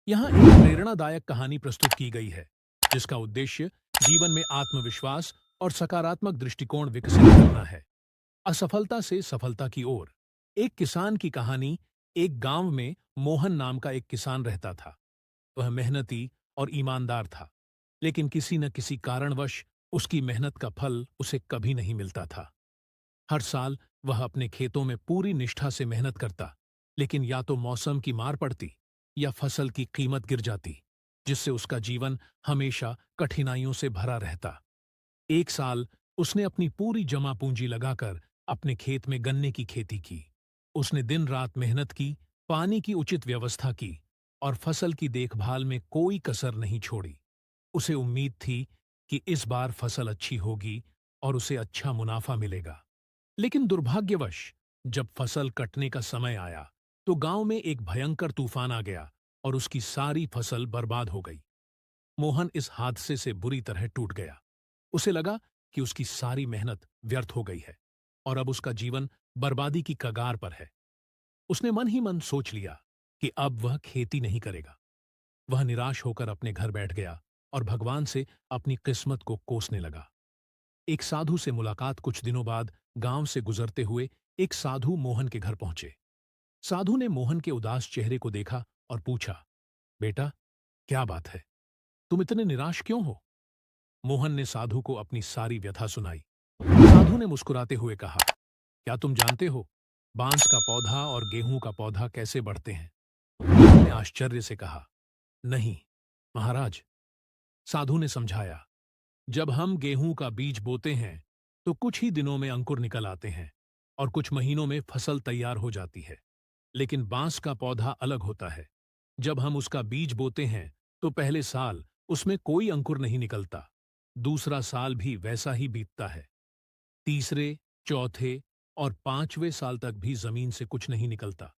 यहाँ एक प्रेरणादायक कहानी प्रस्तुत की गई है जिसका उद्देश्य जीवन में आत्मविश्वास और सकारात्मक दृष्टिकोण विकसित करना है। असफलता से सफलता की ओर। एक किसान की कहानी। एक गांव में मोहन नाम का एक किसान रहता था। वह मेहनती और ईमानदार था, लेकिन किसी न किसी कारणवश उसकी मेहनत का फल उसे कभी नहीं मिलता था। हर साल वह अपने खेतों में पूरी निष्ठा से मेहनत करता, लेकिन या तो मौसम की मार पड़ती या फसल की कीमत गिर जाती, जिससे उसका जीवन हमेशा कठिनाइयों से भरा रहता। एक साल उसने अपनी पूरी जमा पूंजी लगाकर अपने खेत में गन्ने की खेती की। उसने दिन रात मेहनत की, पानी की उचित व्यवस्था की और फसल की देखभाल में कोई कसर नहीं छोड़ी। उसे उम्मीद थी कि इस बार फसल अच्छी होगी और उसे अच्छा मुनाफा मिलेगा। लेकिन दुर्भाग्यवश जब फसल कटने का समय आया, तो गांव में एक भयंकर तूफान आ गया और उसकी सारी फसल बर्बाद हो गई। मोहन इस हादसे से बुरी तरह टूट गया। उसे लगा कि उसकी सारी मेहनत व्यर्थ हो गई है और अब उसका जीवन बर्बादी की कगार पर है। उसने मन ही मन सोच लिया कि अब वह खेती नहीं करेगा। वह निराश होकर अपने घर बैठ गया और भगवान से अपनी किस्मत को कोसने लगा। एक साधु से मुलाकात। कुछ दिनों बाद गांव से गुजरते हुए एक साधु मोहन के घर पहुंचे। साधु ने मोहन के उदास चेहरे को देखा और पूछा, बेटा, क्या बात है? तुम इतने निराश क्यों हो? मोहन ने साधु को अपनी सारी व्यथा सुनाई। साधु ने मुस्कुराते हुए कहा, क्या तुम जानते हो बांस का पौधा और गेहूं का पौधा कैसे बढ़ते हैं? मोहन ने आश्चर्य से कहा, नहीं महाराज। साधु ने समझाया, जब हम गेहूं का बीज बोते हैं तो कुछ ही दिनों में अंकुर निकल आते हैं और कुछ महीनों में फसल तैयार हो जाती है। लेकिन बांस का पौधा अलग होता है। जब हम उसका बीज बोते हैं तो पहले साल उसमें कोई अंकुर नहीं निकलता। दूसरा साल भी वैसा ही बीतता है। तीसरे, चौथे और पांचवें साल तक भी जमीन से कुछ नहीं निकलता।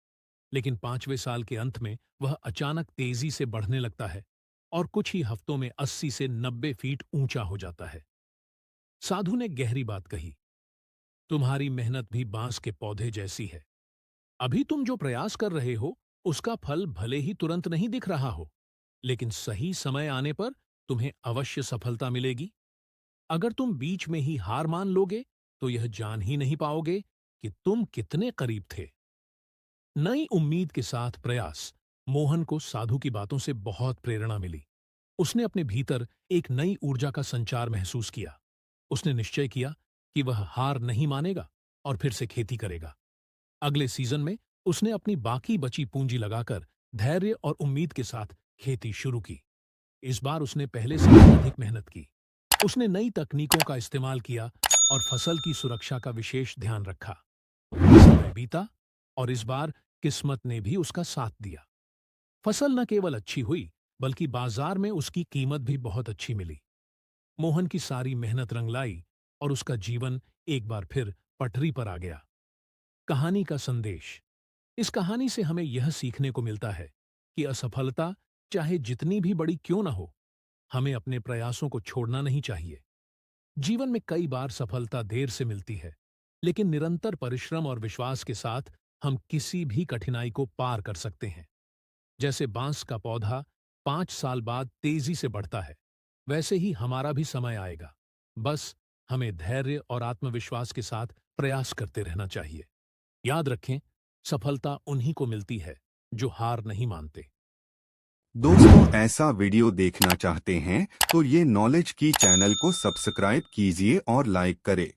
लेकिन पांचवें साल के अंत में वह अचानक तेजी से बढ़ने लगता है और कुछ ही हफ्तों में 80 से 90 फीट ऊंचा हो जाता है। साधु ने गहरी बात कही, तुम्हारी मेहनत भी बांस के पौधे जैसी है। अभी तुम जो प्रयास कर रहे हो उसका फल भले ही तुरंत नहीं दिख रहा हो, लेकिन सही समय आने पर तुम्हें अवश्य सफलता मिलेगी। अगर तुम बीच में ही हार मान लोगे तो यह जान ही नहीं पाओगे कि तुम कितने करीब थे। नई उम्मीद के साथ प्रयास। मोहन को साधु की बातों से बहुत प्रेरणा मिली। उसने अपने भीतर एक नई ऊर्जा का संचार महसूस किया। उसने निश्चय किया कि वह हार नहीं मानेगा और फिर से खेती करेगा। अगले सीजन में उसने अपनी बाकी बची पूंजी लगाकर धैर्य और उम्मीद के साथ खेती शुरू की। इस बार उसने पहले से भी अधिक मेहनत की। उसने नई तकनीकों का इस्तेमाल किया और फसल की सुरक्षा का विशेष ध्यान रखा। समय बीता और इस बार किस्मत ने भी उसका साथ दिया। फसल न केवल अच्छी हुई, बल्कि बाजार में उसकी कीमत भी बहुत अच्छी मिली। मोहन की सारी मेहनत रंग लाई और उसका जीवन एक बार फिर पटरी पर आ गया। कहानी का संदेश। इस कहानी से हमें यह सीखने को मिलता है कि असफलता चाहे जितनी भी बड़ी क्यों न हो, हमें अपने प्रयासों को छोड़ना नहीं चाहिए। जीवन में कई बार सफलता देर से मिलती है, लेकिन निरंतर परिश्रम और विश्वास के साथ हम किसी भी कठिनाई को पार कर सकते हैं। जैसे बांस का पौधा 5 साल बाद तेजी से बढ़ता है, वैसे ही हमारा भी समय आएगा। बस हमें धैर्य और आत्मविश्वास के साथ प्रयास करते रहना चाहिए। याद रखें, सफलता उन्हीं को मिलती है जो हार नहीं मानते। दोस्तों, ऐसा वीडियो देखना चाहते हैं तो ये नॉलेज की चैनल को सब्सक्राइब कीजिए और लाइक करें।